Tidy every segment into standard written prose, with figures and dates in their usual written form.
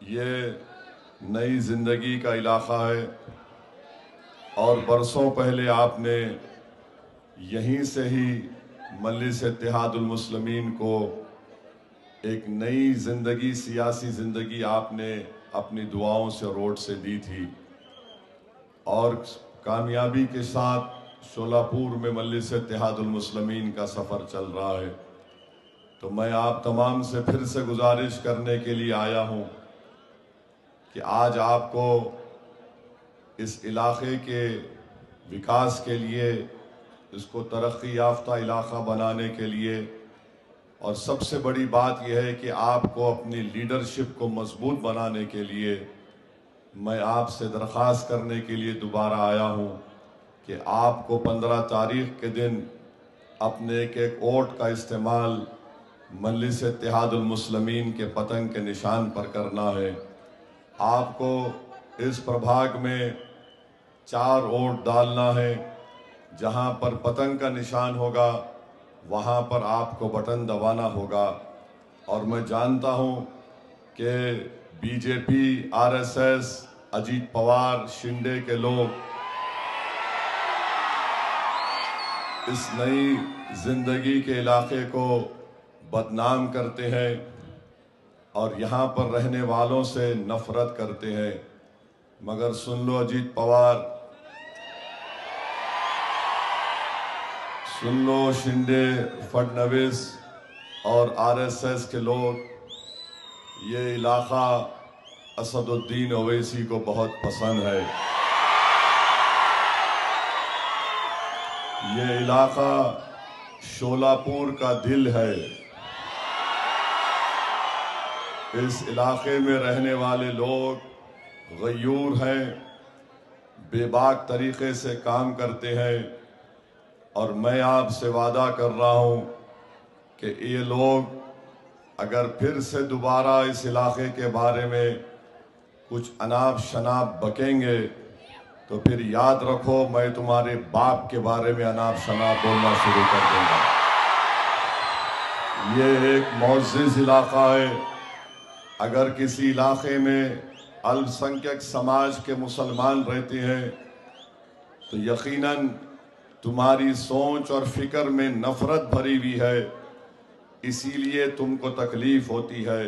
ये नई ज़िंदगी का इलाक़ा है और बरसों पहले आपने यहीं से ही मजलिस इत्तेहादुल मुस्लिमीन को एक नई ज़िंदगी, सियासी ज़िंदगी आपने अपनी दुआओं से रोड से दी थी और कामयाबी के साथ शोलापुर में मजलिस इत्तेहादुल मुस्लिमीन का सफ़र चल रहा है। तो मैं आप तमाम से फिर से गुजारिश करने के लिए आया हूँ कि आज आपको इस इलाक़े के विकास के लिए, इसको तरक्की याफ्ता इलाक़ा बनाने के लिए, और सबसे बड़ी बात यह है कि आपको अपनी लीडरशिप को मजबूत बनाने के लिए मैं आपसे दरख्वास्त करने के लिए दोबारा आया हूँ कि आपको 15 तारीख़ के दिन अपने एक एक वोट का इस्तेमाल मजलिस इत्तेहादुल मुस्लिमीन के पतंग के निशान पर करना है। आपको इस प्रभाग में 4 वोट डालना है। जहां पर पतंग का निशान होगा वहां पर आपको बटन दबाना होगा। और मैं जानता हूं कि बीजेपी, आरएसएस, अजीत पवार, शिंदे के लोग इस नई जिंदगी के इलाके को बदनाम करते हैं और यहाँ पर रहने वालों से नफरत करते हैं। मगर सुन लो अजीत पवार, सुन लो शिंदे, फडणवीस और आरएसएस के लोग, ये इलाका असदुद्दीन ओवैसी को बहुत पसंद है। ये इलाका शोलापुर का दिल है। इस इलाके में रहने वाले लोग गयूर हैं, बेबाक तरीके से काम करते हैं और मैं आपसे वादा कर रहा हूं कि ये लोग अगर फिर से दोबारा इस इलाके के बारे में कुछ अनाप शनाप बकेंगे तो फिर याद रखो, मैं तुम्हारे बाप के बारे में अनाप शनाप बोलना शुरू कर दूंगा। ये एक मुअज़्ज़िज़ इलाका है। अगर किसी इलाके में अल्पसंख्यक समाज के मुसलमान रहते हैं तो यकीनन तुम्हारी सोच और फिक्र में नफरत भरी हुई है, इसीलिए तुमको तकलीफ होती है।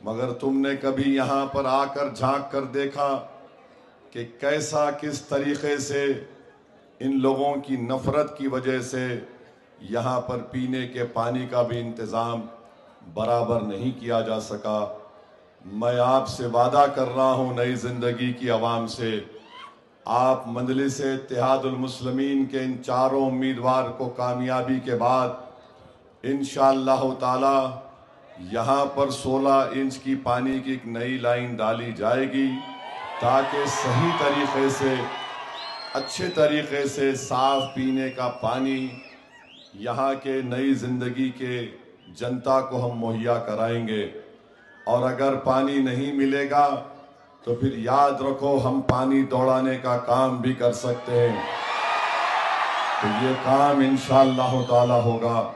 मगर तुमने कभी यहाँ पर आकर झांक कर देखा कि कैसा, किस तरीके से इन लोगों की नफरत की वजह से यहाँ पर पीने के पानी का भी इंतज़ाम बराबर नहीं किया जा सका। मैं आपसे वादा कर रहा हूँ नई ज़िंदगी की आवाम से, आप मजलिस इत्तेहादुल मुस्लिमीन के इन 4 उम्मीदवार को कामयाबी के बाद इंशाअल्लाह ताला यहाँ पर 16 इंच की पानी की एक नई लाइन डाली जाएगी ताकि सही तरीके से, अच्छे तरीके से साफ पीने का पानी यहाँ के नई ज़िंदगी के जनता को हम मुहैया कराएंगे। और अगर पानी नहीं मिलेगा तो फिर याद रखो, हम पानी दौड़ाने का काम भी कर सकते हैं। तो ये काम इंशाअल्लाह ताला होगा।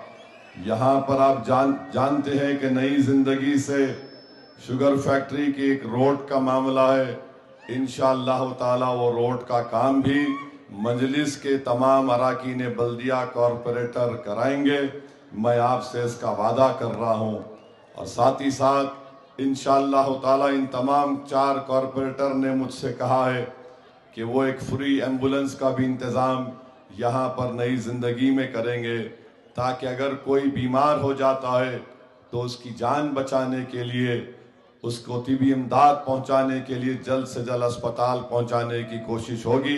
यहाँ पर आप जानते हैं कि नई ज़िंदगी से शुगर फैक्ट्री की एक रोड का मामला है। इंशाअल्लाह ताला वो रोड का काम भी मजलिस के तमाम अराकीन बल्दिया कॉरपोरेटर कराएंगे। मैं आपसे इसका वादा कर रहा हूँ। और साथ ही साथ इंशाअल्लाह ताला इन तमाम 4 कॉरपोरेटर ने मुझसे कहा है कि वो एक फ्री एम्बुलेंस का भी इंतज़ाम यहाँ पर नई ज़िंदगी में करेंगे ताकि अगर कोई बीमार हो जाता है तो उसकी जान बचाने के लिए, उसको तिबी इमदाद पहुँचाने के लिए जल्द से जल्द अस्पताल पहुँचाने की कोशिश होगी।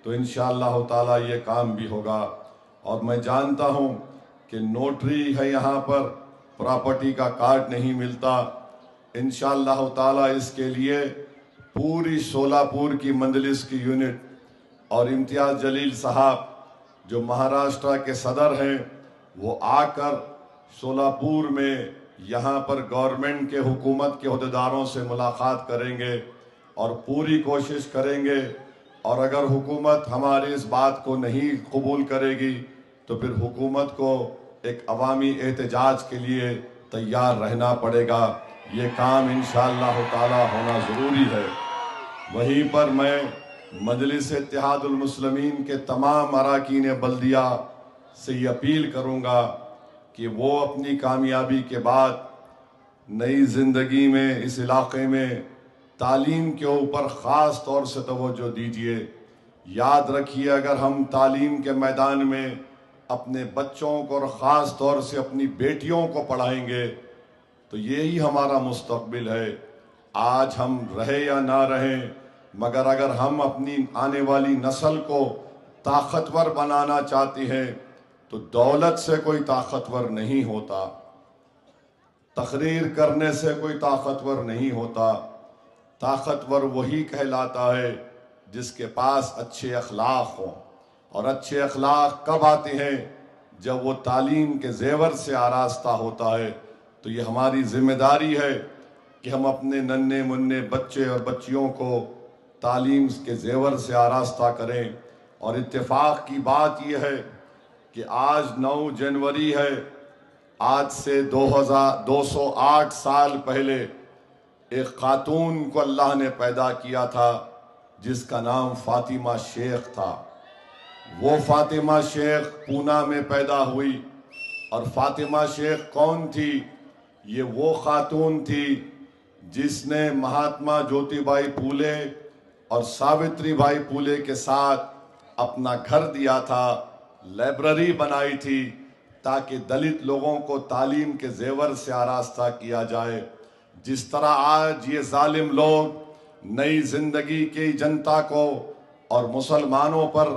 तो इंशाअल्लाह ताला ये काम भी होगा। और मैं जानता हूँ कि नोटरी है यहाँ पर, प्रॉपर्टी का कार्ड नहीं मिलता। इंशाअल्लाह ताला इसके लिए पूरी शोलापुर की मजलिस की यूनिट और इम्तियाज़ जलील साहब जो महाराष्ट्र के सदर हैं, वो आकर शोलापुर में यहाँ पर गवर्नमेंट के, हुकूमत के अहदेदारों से मुलाकात करेंगे और पूरी कोशिश करेंगे। और अगर हुकूमत हमारी इस बात को नहीं कबूल करेगी तो फिर हुकूमत को एक अवामी एहतजाज के लिए तैयार रहना पड़ेगा। ये काम इंशाअल्लाह ताला होना ज़रूरी है। वहीं पर मैं मजलिस इत्तेहादुल मुस्लिमीन के तमाम अरकान बल्दिया से ये अपील करूँगा कि वो अपनी कामयाबी के बाद नई ज़िंदगी में इस इलाक़े में तालीम के ऊपर ख़ास तौर से तवज्जो दीजिए। याद रखिए, अगर हम तालीम के मैदान में अपने बच्चों को और ख़ास तौर से अपनी बेटियों को पढ़ाएंगे तो यही हमारा मुस्तक़बिल है। आज हम रहे या ना रहें, मगर अगर हम अपनी आने वाली नस्ल को ताकतवर बनाना चाहते हैं तो दौलत से कोई ताकतवर नहीं होता, तकरीर करने से कोई ताकतवर नहीं होता। ताकतवर वही कहलाता है जिसके पास अच्छे अखलाक हों। और अच्छे अखलाक कब आते हैं? जब वो तालीम के जेवर से आरास्ता होता है। तो ये हमारी जिम्मेदारी है कि हम अपने नन्हे मुन्ने बच्चे और बच्चियों को तालीम के जेवर से आरास्ता करें। और इत्तेफाक की बात यह है कि आज 9 जनवरी है। आज से 208 साल पहले एक खातून को अल्लाह ने पैदा किया था जिसका नाम फातिमा शेख था। वो फातिमा शेख पूना में पैदा हुई। और फातिमा शेख कौन थी? ये वो खातून थी जिसने महात्मा ज्योतिबाई फूले और सावित्रीबाई फूले के साथ अपना घर दिया था, लाइब्रेरी बनाई थी ताकि दलित लोगों को तालीम के जेवर से आरास्ता किया जाए। जिस तरह आज ये जालिम लोग नई जिंदगी की जनता को और मुसलमानों पर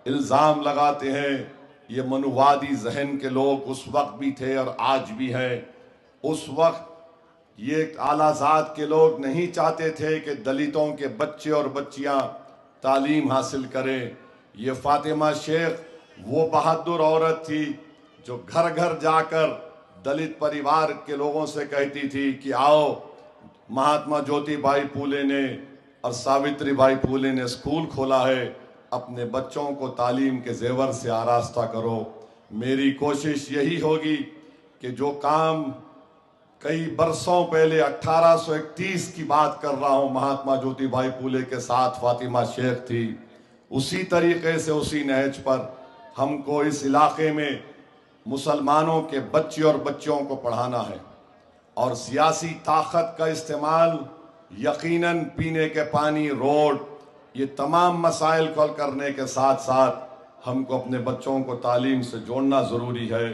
इल्ज़ाम लगाते हैं, ये मनुवादी जहन के लोग उस वक्त भी थे और आज भी हैं। उस वक्त ये आलाजात के लोग नहीं चाहते थे कि दलितों के बच्चे और बच्चियां तालीम हासिल करें। ये फातिमा शेख वो बहादुर औरत थी जो घर घर जाकर दलित परिवार के लोगों से कहती थी कि आओ, महात्मा ज्योतिबाई फूले ने और सावित्रीबाई फूले ने स्कूल खोला है, अपने बच्चों को तालीम के जेवर से आरास्ता करो। मेरी कोशिश यही होगी कि जो काम कई बरसों पहले 1831 की बात कर रहा हूँ, महात्मा ज्योतिबाई फूले के साथ फातिमा शेख थी, उसी तरीके से उसी नहज पर हमको इस इलाके में मुसलमानों के बच्चे और बच्चियों को पढ़ाना है। और सियासी ताकत का इस्तेमाल यकीनन पीने के पानी, रोड, ये तमाम मसाइल को हल करने के साथ साथ हमको अपने बच्चों को तालीम से जोड़ना ज़रूरी है।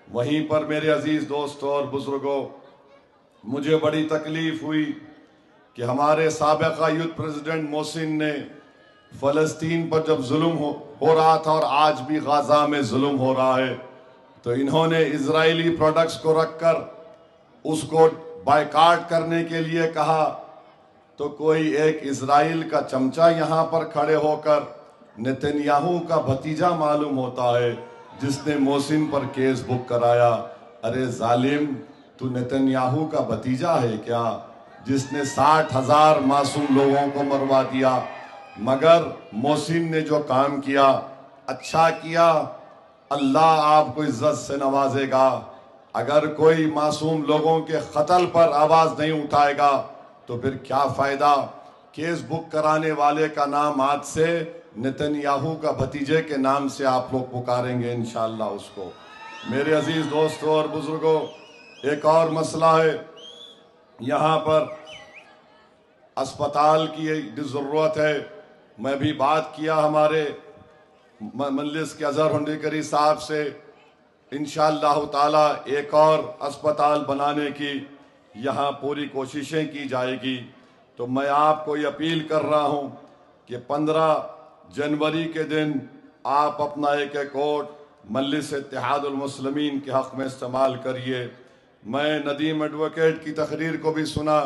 वहीं पर मेरे अजीज़ दोस्तों और बुज़ुर्गों, मुझे बड़ी तकलीफ़ हुई कि हमारे साबिक़ा यूथ प्रेसिडेंट मोहसिन ने फ़लस्तीन पर जब जुल्म हो रहा था और आज भी गाज़ा में जुल्म हो रहा है, तो इन्होंने इजरायली प्रोडक्ट्स को रखकर उसको बायकाट करने के लिए कहा। तो कोई एक इजराइल का चमचा यहाँ पर खड़े होकर नेतन्याहू का भतीजा मालूम होता है जिसने मोहसिन पर केस बुक कराया। अरे जालिम, तू नेतन्याहू का भतीजा है क्या, जिसने 60,000 मासूम लोगों को मरवा दिया? मगर मोहसिन ने जो काम किया, अच्छा किया, अल्लाह आपको इज्जत से नवाजेगा। अगर कोई मासूम लोगों के कत्ल पर आवाज़ नहीं उठाएगा तो फिर क्या फ़ायदा? केस बुक कराने वाले का नाम आज से नेतन्याहू का भतीजे के नाम से आप लोग पुकारेंगे इंशाअल्लाह उसको। मेरे अजीज़ दोस्तों और बुज़ुर्गों, एक और मसला है, यहाँ पर अस्पताल की ज़रूरत है। मैं भी बात किया हमारे मजलिस के अज़हर हुंडेकरी साहब से, इंशाअल्लाह ताला एक और अस्पताल बनाने की यहाँ पूरी कोशिशें की जाएगी। तो मैं आपको ये अपील कर रहा हूँ कि 15 जनवरी के दिन आप अपना एक वोट मजलिस इत्तेहादुल मुस्लिमीन के हक़ में इस्तेमाल करिए। मैं नदीम एडवोकेट की तकरीर को भी सुना,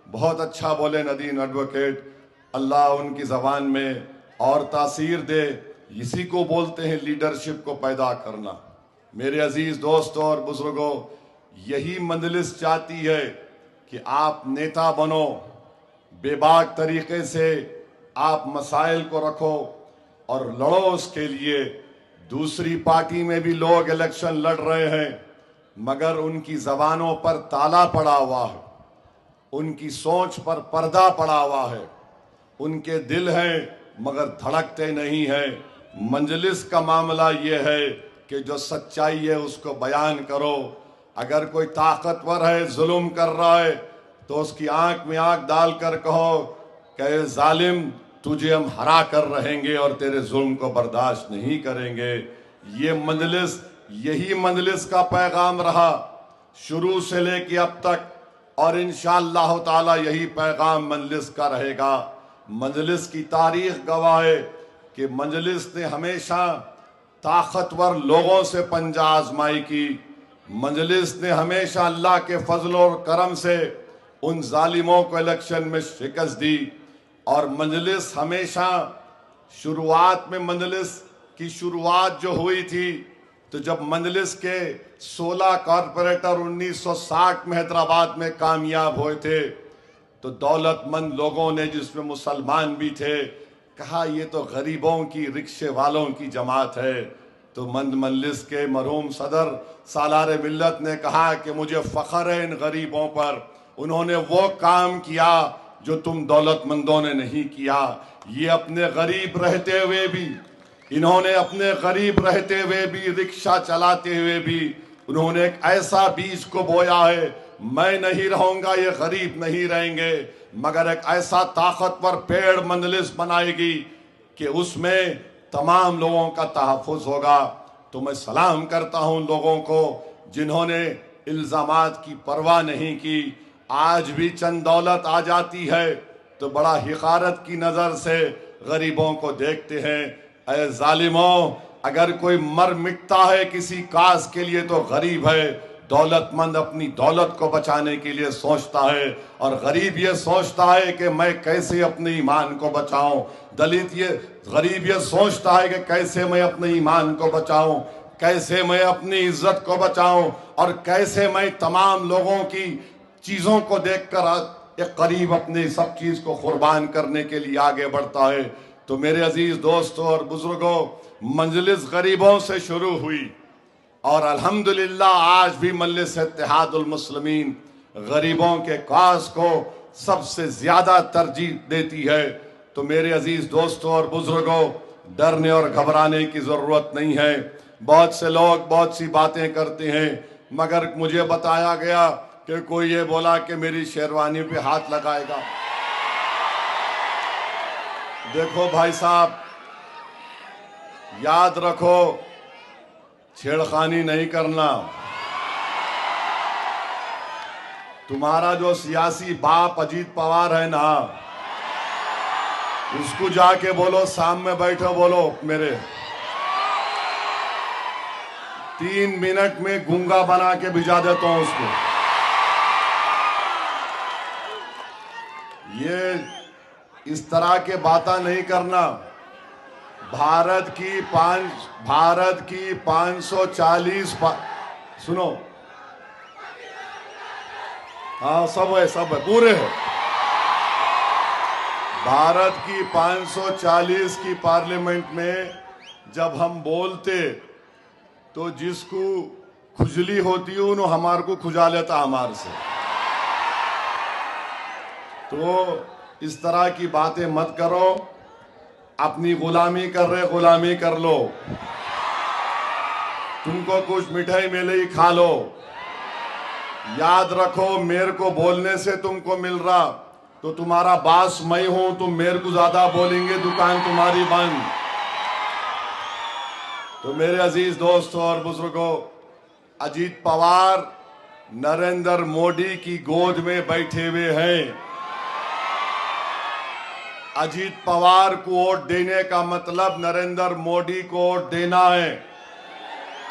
बहुत अच्छा बोले नदीम एडवोकेट, अल्लाह उनकी ज़बान में और तासीर दे। इसी को बोलते हैं लीडरशिप को पैदा करना। मेरे अजीज़ दोस्तों और बुज़ुर्गों, यही मजलिस चाहती है कि आप नेता बनो, बेबाक तरीके से आप मसाइल को रखो और लड़ो उसके लिए। दूसरी पार्टी में भी लोग इलेक्शन लड़ रहे हैं मगर उनकी ज़बानों पर ताला पड़ा हुआ है। उनकी सोच पर पर्दा पड़ा हुआ है, उनके दिल हैं मगर धड़कते नहीं हैं। मंजलिस का मामला ये है कि जो सच्चाई है उसको बयान करो। अगर कोई ताकतवर है, जुल्म कर रहा है, तो उसकी आंख में आंख डालकर कहो कि जालिम, तुझे हम हरा कर रहेंगे और तेरे जुल्म को बर्दाश्त नहीं करेंगे। ये मजलिस, यही मजलिस का पैगाम रहा शुरू से लेके अब तक, और इंशाअल्लाह ताला यही पैगाम मजलिस का रहेगा। मजलिस की तारीख गवाह है कि मजलिस ने हमेशा ताकतवर लोगों से पंजा आजमाई की। मजलिस ने हमेशा अल्लाह के फजल और करम से उन जालिमों को इलेक्शन में शिकस्त दी। और मजलिस हमेशा शुरुआत में, मजलिस की शुरुआत जो हुई थी, तो जब मजलिस के 16 कॉरपोरेटर 1960 में हैदराबाद में कामयाब हुए थे, तो दौलतमंद लोगों ने, जिसमें मुसलमान भी थे, कहा ये तो गरीबों की, रिक्शे वालों की जमात है। तो मंद मजलिस के मरहूम सदर सालार मिल्लत ने कहा कि मुझे फ़ख्र है इन गरीबों पर, उन्होंने वो काम किया जो तुम दौलतमंदों ने नहीं किया। ये अपने गरीब रहते हुए भी, इन्होंने अपने गरीब रहते हुए भी, रिक्शा चलाते हुए भी, उन्होंने एक ऐसा बीज को बोया है, मैं नहीं रहूंगा, ये गरीब नहीं रहेंगे, मगर एक ऐसा ताकतवर पेड़ मजलिस बनाएगी कि उसमें तमाम लोगों का तहफ़्फ़ुज़ होगा। तो मैं सलाम करता हूं लोगों को जिन्होंने इल्ज़ामात की परवाह नहीं की। आज भी चंद दौलत आ जाती है तो बड़ा हिकारत की नज़र से गरीबों को देखते हैं। ऐ जालिमों, अगर कोई मर मिटता है किसी काज के लिए तो गरीब है। दौलतमंद अपनी दौलत को बचाने के लिए सोचता है, और गरीब ये सोचता है कि मैं कैसे अपने ईमान को बचाऊं। दलित ये, गरीब ये सोचता है कि कैसे मैं अपने ईमान को बचाऊं, कैसे मैं अपनी इज्जत को बचाऊं, और कैसे मैं तमाम लोगों की चीज़ों को देखकर एक गरीब अपनी सब चीज़ को कुर्बान करने के लिए आगे बढ़ता है। तो मेरे अजीज दोस्तों और बुजुर्गों, मजलिस गरीबों से शुरू हुई और अल्हम्दुलिल्लाह आज भी मजलिस इत्तेहादुल मुस्लिमीन गरीबों के काज को सबसे ज्यादा तरजीह देती है। तो मेरे अजीज दोस्तों और बुजुर्गों, डरने और घबराने की जरूरत नहीं है। बहुत से लोग बहुत सी बातें करते हैं, मगर मुझे बताया गया कि कोई ये बोला कि मेरी शेरवानी पे हाथ लगाएगा। देखो भाई साहब, याद रखो, छेड़खानी नहीं करना। तुम्हारा जो सियासी बाप अजीत पवार है ना, उसको जाके बोलो, सामने बैठो, बोलो मेरे 3 मिनट में गूंगा बना के भिजा देता हूं उसको। ये इस तरह के बातें नहीं करना। भारत की 540 सुनो, हाँ सब है पूरे है। भारत की 540 की पार्लियामेंट में जब हम बोलते तो जिसको खुजली होती है उन्होंने हमारे को खुजा लेता हमारे से। तो इस तरह की बातें मत करो। अपनी गुलामी कर रहे, गुलामी कर लो। तुमको कुछ मिठाई मिले ही खा लो। याद रखो, मेरे को बोलने से तुमको मिल रहा तो तुम्हारा बास मैं हूं, तुम मेरे को ज्यादा बोलेंगे, दुकान तुम्हारी बंद। तो मेरे अजीज दोस्तों और बुजुर्गों, अजीत पवार नरेंद्र मोदी की गोद में बैठे हुए हैं। अजीत पवार को वोट देने का मतलब नरेंद्र मोदी को वोट देना है।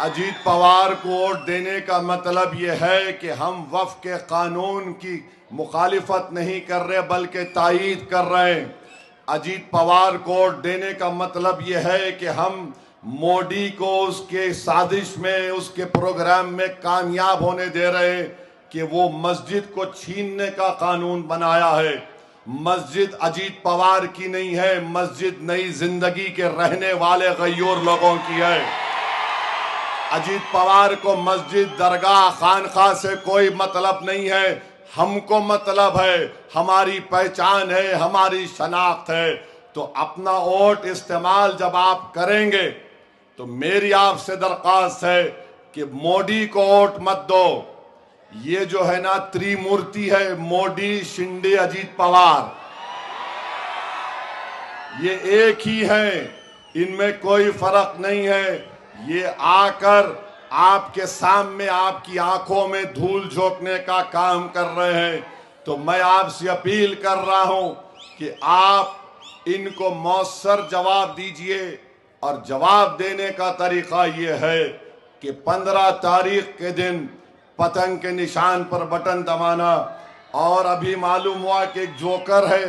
अजीत पवार को वोट देने का मतलब यह है कि हम वक्फ के कानून की मुखालिफत नहीं कर रहे बल्कि तायीद कर रहे हैं। अजीत पवार को वोट देने का मतलब यह है कि हम मोदी को उसके साजिश में, उसके प्रोग्राम में कामयाब होने दे रहे हैं कि वो मस्जिद को छीनने का कानून बनाया है। मस्जिद अजीत पवार की नहीं है, मस्जिद नई जिंदगी के रहने वाले गयूर लोगों की है। अजीत पवार को मस्जिद, दरगाह, खानखा से कोई मतलब नहीं है। हमको मतलब है, हमारी पहचान है, हमारी शनाख्त है। तो अपना वोट इस्तेमाल जब आप करेंगे तो मेरी आपसे दरख्वास्त है कि मोदी को वोट मत दो। ये जो है ना त्रिमूर्ति है, मोदी, शिंदे, अजीत पवार, ये एक ही है, इनमें कोई फर्क नहीं है। ये आकर आपके सामने आपकी आंखों में धूल झोंकने का काम कर रहे हैं। तो मैं आपसे अपील कर रहा हूं कि आप इनको मौसर जवाब दीजिए। और जवाब देने का तरीका ये है कि 15 तारीख के दिन पतंग के निशान पर बटन दबाना। और अभी मालूम हुआ कि एक जोकर है,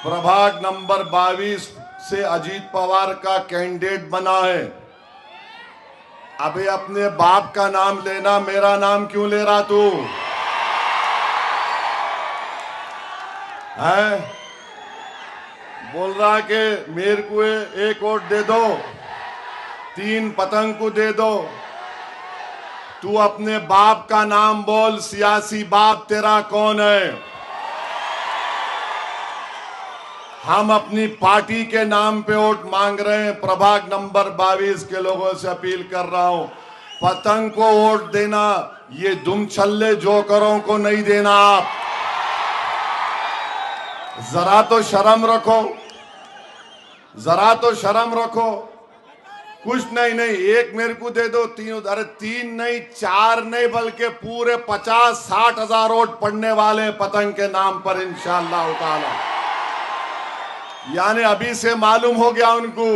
प्रभाग नंबर 22 से अजीत पवार का कैंडिडेट बना है। अबे अपने बाप का नाम लेना, मेरा नाम क्यों ले रहा तू है? बोल रहा कि मेरे को एक वोट दे दो, 3 पतंग को दे दो। तू अपने बाप का नाम बोल, सियासी बाप तेरा कौन है? हम अपनी पार्टी के नाम पे वोट मांग रहे हैं। प्रभाग नंबर 22 के लोगों से अपील कर रहा हूं, पतंग को वोट देना, ये दुम छल्ले जोकरों को नहीं देना। आप जरा तो शर्म रखो, जरा तो शर्म रखो। कुछ नहीं, एक मेरे को दे दो, 3, अरे 3 नहीं, 4 नहीं, बल्कि पूरे 50-60 हजार वोट पड़ने वाले पतंग के नाम पर इंशाअल्लाह ताला। यानी अभी से मालूम हो गया उनको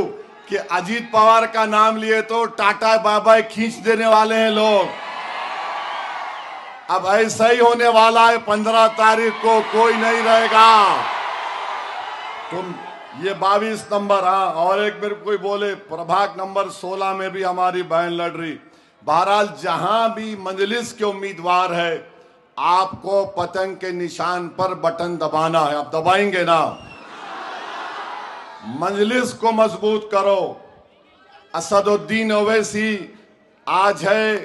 कि अजीत पवार का नाम लिए तो टाटा बाय बाय खींच देने वाले हैं लोग। अब ऐसा ही होने वाला है, 15 तारीख को कोई नहीं रहेगा। तुम ये 22 नंबर, हाँ, और एक मेरे कोई बोले प्रभाग नंबर 16 में भी हमारी बहन लड़ रही। बहरहाल जहां भी मजलिस के उम्मीदवार है, आपको पतंग के निशान पर बटन दबाना है। आप दबाएंगे ना? मजलिस को मजबूत करो। असदुद्दीन ओवैसी आज है,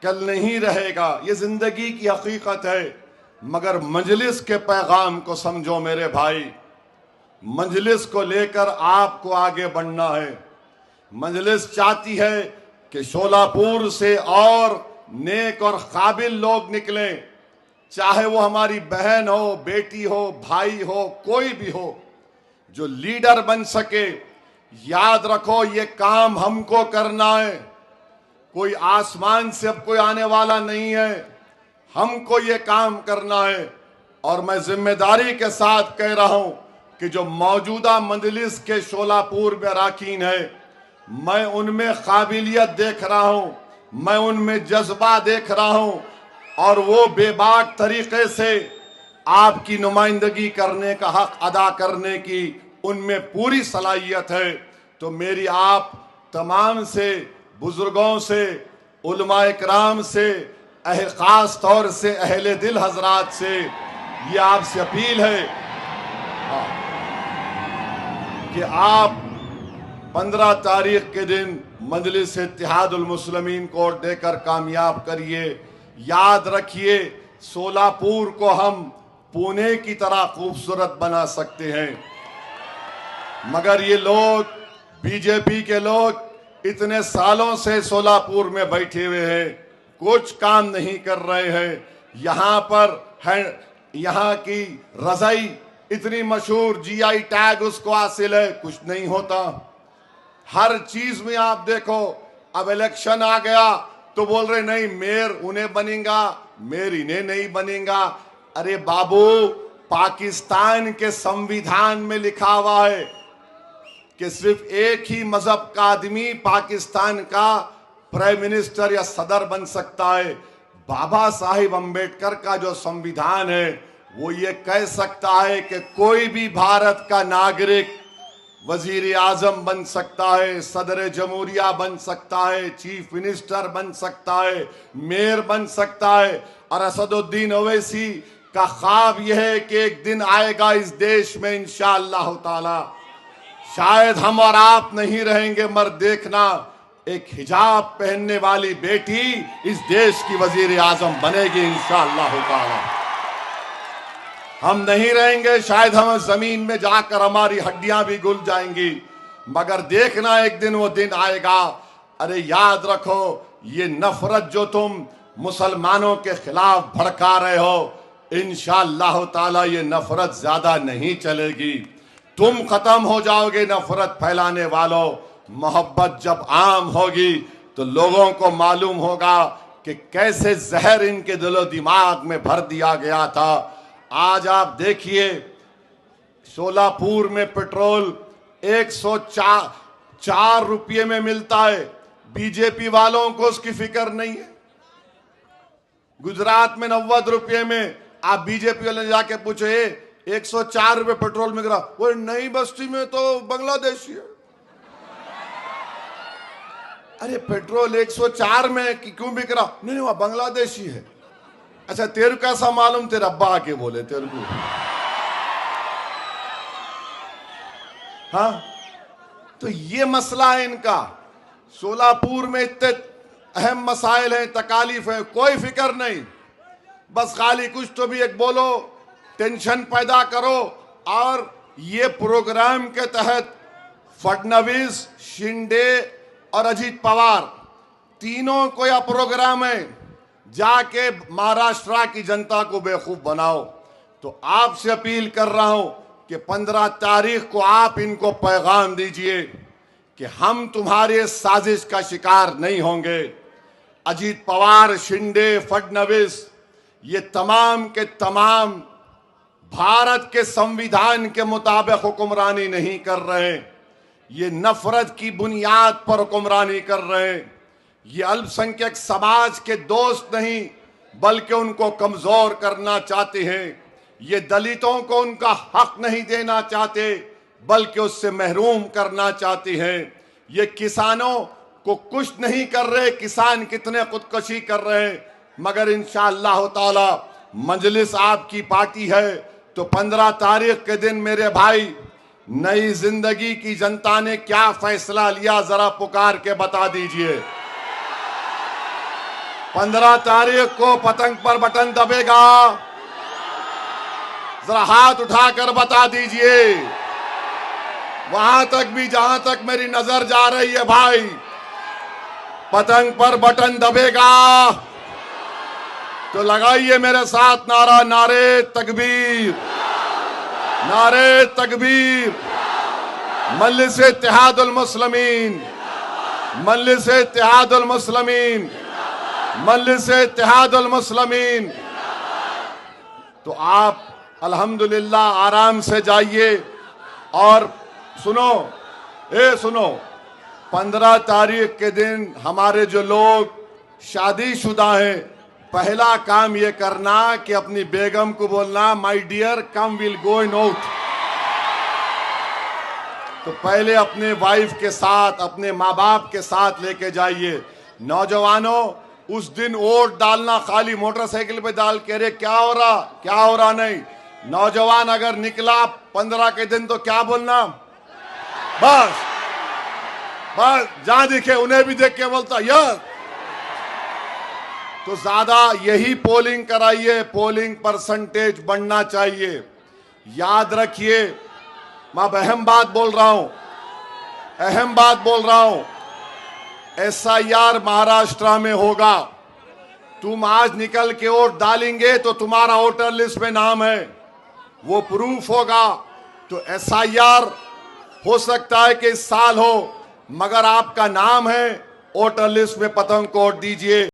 कल नहीं रहेगा, ये जिंदगी की हकीकत है। मगर मजलिस के पैगाम को समझो मेरे भाई। मजलिस को लेकर आपको आगे बढ़ना है। मजलिस चाहती है कि शोलापुर से और नेक और काबिल लोग निकलें, चाहे वो हमारी बहन हो, बेटी हो, भाई हो, कोई भी हो, जो लीडर बन सके। याद रखो, ये काम हमको करना है, कोई आसमान से अब कोई आने वाला नहीं है। हमको ये काम करना है। और मैं जिम्मेदारी के साथ कह रहा हूं कि जो मौजूदा मजलिस के शोलापुर में अरकान है, मैं उनमें काबिलियत देख रहा हूं, मैं उनमें जज्बा देख रहा हूं, और वो बेबाक तरीके से आपकी नुमाइंदगी करने का हक अदा करने की उनमें पूरी सलाहियत है। तो मेरी आप तमाम से, बुजुर्गों से, उलमाए कराम से, खास तौर से अहले दिल हजरात से ये आपसे अपील है कि आप 15 तारीख के दिन मजलिस इत्तेहादुल मुस्लिमीन को वोट देकर कामयाब करिए। याद रखिए, सोलापुर को हम पुणे की तरह खूबसूरत बना सकते हैं, मगर ये लोग, बीजेपी के लोग इतने सालों से सोलापुर में बैठे हुए हैं, कुछ काम नहीं कर रहे हैं। यहाँ पर है, यहाँ की रजाई इतनी मशहूर, जीआई टैग उसको हासिल है, कुछ नहीं होता। हर चीज में आप देखो, अब इलेक्शन आ गया तो बोल रहे नहीं मेयर उन्हें बनेगा, मेयर इन्हें नहीं बनेगा। अरे बाबू, पाकिस्तान के संविधान में लिखा हुआ है कि सिर्फ एक ही मजहब का आदमी पाकिस्तान का प्राइम मिनिस्टर या सदर बन सकता है। बाबा साहिब अम्बेडकर का जो संविधान है वो ये कह सकता है कि कोई भी भारत का नागरिक वजीर आजम बन सकता है, सदर जमहूरिया बन सकता है, चीफ मिनिस्टर बन सकता है, मेयर बन सकता है। और असदुद्दीन ओवैसी का ख्वाब यह है कि एक दिन आएगा इस देश में इंशाअल्लाह ताला, शायद हम और आप नहीं रहेंगे, मगर देखना एक हिजाब पहनने वाली बेटी इस देश की वजीर आजम बनेगी इंशाअल्लाह ताला। हम नहीं रहेंगे, शायद हम जमीन में जाकर हमारी हड्डियां भी घुल जाएंगी, मगर देखना एक दिन वो दिन आएगा। अरे याद रखो, ये नफरत जो तुम मुसलमानों के खिलाफ भड़का रहे हो, इंशाअल्लाह ताला ये नफरत ज्यादा नहीं चलेगी। तुम खत्म हो जाओगे नफरत फैलाने वालों। मोहब्बत जब आम होगी तो लोगों को मालूम होगा कि कैसे जहर इनके दिलो दिमाग में भर दिया गया था। आज आप देखिए, शोलापुर में पेट्रोल 104 रुपये में मिलता है। बीजेपी वालों को उसकी फिक्र नहीं है। गुजरात में 90 रुपये में, आप बीजेपी वाले जाके पूछे 104 रुपये पेट्रोल मिल रहा, वो नई बस्ती में तो बांग्लादेशी है। अरे पेट्रोल 104 में क्यों बिक रहा? नहीं, वह बांग्लादेशी है। अच्छा, तेरे को कैसा मालूम? तेरे अब्बा आके बोले तेरे को। हाँ, तो ये मसला है इनका। शोलापुर में इतने अहम मसाइल हैं, तकालीफ है, कोई फिक्र नहीं। बस खाली कुछ तो भी एक बोलो, टेंशन पैदा करो। और ये प्रोग्राम के तहत फडणवीस, शिंदे और अजीत पवार तीनों को यह प्रोग्राम है, जाके महाराष्ट्र की जनता को बेवकूफ बनाओ। तो आपसे अपील कर रहा हूं कि 15 तारीख को आप इनको पैगाम दीजिए कि हम तुम्हारे साजिश का शिकार नहीं होंगे। अजीत पवार, शिंदे, फडणवीस, ये तमाम के तमाम भारत के संविधान के मुताबिक हुक्मरानी नहीं कर रहे। ये नफरत की बुनियाद पर हुक्मरानी कर रहे हैं। ये अल्पसंख्यक समाज के दोस्त नहीं, बल्कि उनको कमजोर करना चाहते हैं। ये दलितों को उनका हक नहीं देना चाहते, बल्कि उससे महरूम करना चाहते हैं। ये किसानों को कुछ नहीं कर रहे। किसान कितने खुदकुशी कर रहे हैं, मगर इंशाअल्लाह ताला मजलिस आपकी पार्टी है तो 15 तारीख के दिन मेरे भाई, नई जिंदगी की जनता ने क्या फैसला लिया जरा पुकार के बता दीजिए। 15 तारीख को पतंग पर बटन दबेगा, जरा हाथ उठाकर बता दीजिए। वहां तक भी जहां तक मेरी नजर जा रही है भाई, पतंग पर बटन दबेगा तो लगाइए मेरे साथ नारा, नारे तकबीर, नारे तकबीर। मजलिस इत्तेहादुल मुस्लिमीन, मजलिस इत्तेहादुल मुस्लिमीन, मजलिस इत्तेहादुल मुस्लिमीन। तो आप अल्हम्दुलिल्लाह आराम से जाइए। और सुनो, सुनो, 15 तारीख के दिन हमारे जो लोग शादीशुदा हैं, पहला काम ये करना कि अपनी बेगम को बोलना, my dear come will go in out. तो पहले अपने वाइफ के साथ, अपने माँ बाप के साथ लेके जाइए। नौजवानों, उस दिन वोट डालना खाली मोटरसाइकिल पे डाल के अरे क्या हो रहा, क्या हो रहा नहीं। नौजवान अगर निकला 15 के दिन तो क्या बोलना, बस बस जहां दिखे उन्हें भी देख के बोलता यस। तो ज्यादा यही पोलिंग कराइए, पोलिंग परसेंटेज बढ़ना चाहिए। याद रखिए, मैं अब अहम बात बोल रहा हूं, अहम बात बोल रहा हूं। SIR महाराष्ट्र में होगा। तुम आज निकल के वोट डालेंगे तो तुम्हारा वोटर लिस्ट में नाम है, वो प्रूफ होगा। तो SIR हो सकता है कि इस साल हो, मगर आपका नाम है वोटर लिस्ट में, पतंग को वोट दीजिए।